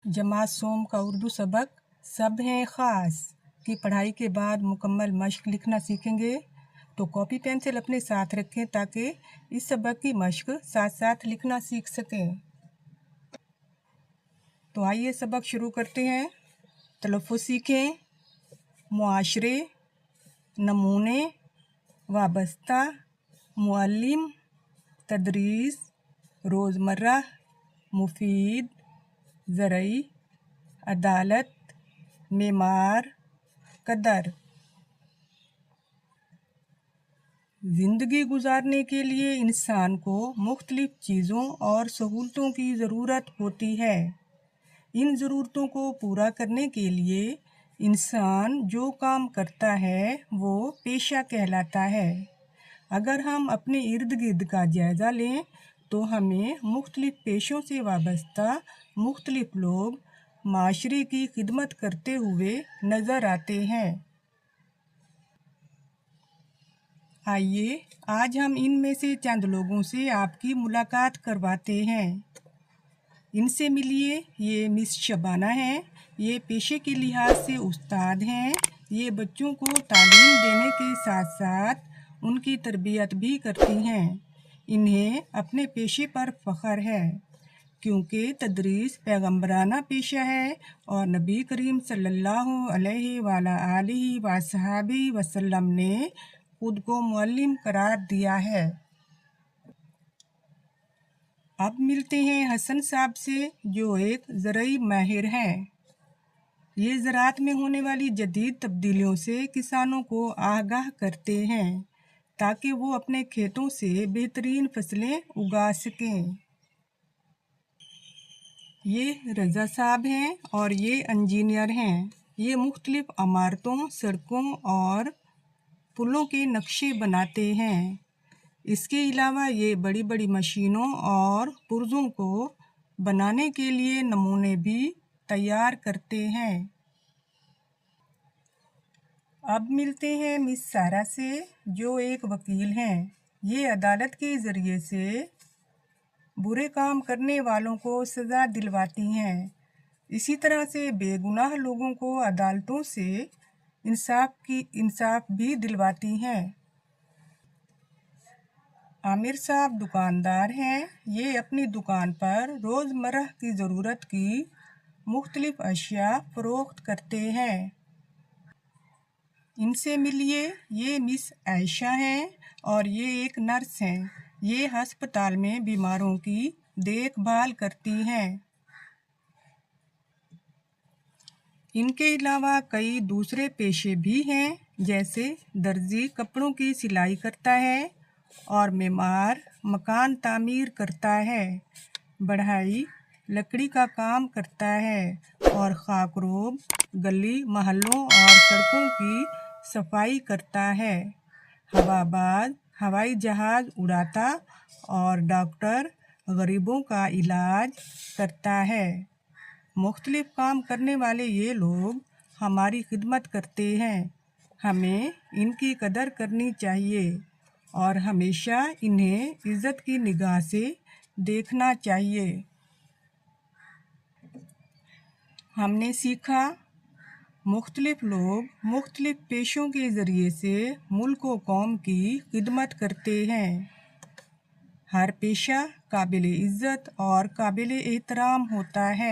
जमात सोम का उर्दू सबक सब हैं ख़ास की पढ़ाई के बाद मुकम्मल मश्क लिखना सीखेंगे। तो कॉपी पेंसिल अपने साथ रखें ताकि इस सबक की मश्क साथ साथ लिखना सीख सकें। तो आइए सबक शुरू करते हैं। तलफ़्फ़ुज़ सीखें। मुआशरे, नमूने, वाबस्ता, मुअल्लिम, तदरीस, रोज़मर्रा, मुफीद, ज़रई, अदालत, मेमार, कदर। ज़िंदगी गुजारने के लिए इंसान को मुख्तलिफ़ चीज़ों और सहूलतों की ज़रूरत होती है। इन ज़रूरतों को पूरा करने के लिए इंसान जो काम करता है वो पेशा कहलाता है। अगर हम अपने इर्द गिर्द का जायज़ा लें तो हमें मुख्तलिफ़ पेशों से वाबस्ता मुख्तलिफ़ लोग माशरे की खिदमत करते हुए नज़र आते हैं। आइए आज हम इनमें से चंद लोगों से आपकी मुलाकात करवाते हैं। इनसे मिलिए। ये मिस शबाना हैं। ये पेशे के लिहाज से उस्ताद हैं। ये बच्चों को तालीम देने के साथ साथ उनकी तरबियत भी करती हैं। इन्हें अपने पेशे पर फ़ख्र है क्योंकि तदरीस पैगम्बराना पेशा है और नबी करीम सल्लल्लाहु अलैहि वालैहि वसहबी वसल्लम ने खुद को मुअल्लिम करार दिया है। अब मिलते हैं हसन साहब से जो एक ज़रई माहिर हैं। ये ज़राअत में होने वाली जदीद तब्दीलियों से किसानों को आगाह करते हैं ताकि वो अपने खेतों से बेहतरीन फसलें उगा सकें। ये रज़ा साहब हैं और ये इंजीनियर हैं। ये मुख्तलिफ़ इमारतों, सड़कों और पुलों के नक्शे बनाते हैं। इसके अलावा ये बड़ी बड़ी मशीनों और पुर्ज़ों को बनाने के लिए नमूने भी तैयार करते हैं। अब मिलते हैं मिस सारा से जो एक वकील हैं। ये अदालत के ज़रिए से बुरे काम करने वालों को सज़ा दिलवाती हैं। इसी तरह से बेगुनाह लोगों को अदालतों से इंसाफ भी दिलवाती हैं। आमिर साहब दुकानदार हैं। ये अपनी दुकान पर रोज़मर्रा की ज़रूरत की मुख्तलिफ़ अशिया फ़रोख्त करते हैं। इनसे मिलिए। ये मिस आयशा हैं और ये एक नर्स हैं। ये हस्पताल में बीमारों की देखभाल करती हैं। इनके अलावा कई दूसरे पेशे भी हैं जैसे दर्जी कपड़ों की सिलाई करता है और मेमार मकान तामीर करता है, बढ़ाई लकड़ी का काम करता है और खाकरोब गली मोहल्लों और सड़कों की सफाई करता है। हवाबाज हवाई जहाज़ उड़ाता और डॉक्टर गरीबों का इलाज करता है। मुख्तलिफ़ काम करने वाले ये लोग हमारी खिदमत करते हैं। हमें इनकी कदर करनी चाहिए और हमेशा इन्हें इज़्ज़त की निगाह से देखना चाहिए। हमने सीखा मुख्तलिफ़ लोग मुख्तलिफ़ पेशों के ज़रिए से मुल्क व कौम की खिदमत करते हैं। हर पेशा काबिल इज़्ज़त और काबिल एहतराम होता है।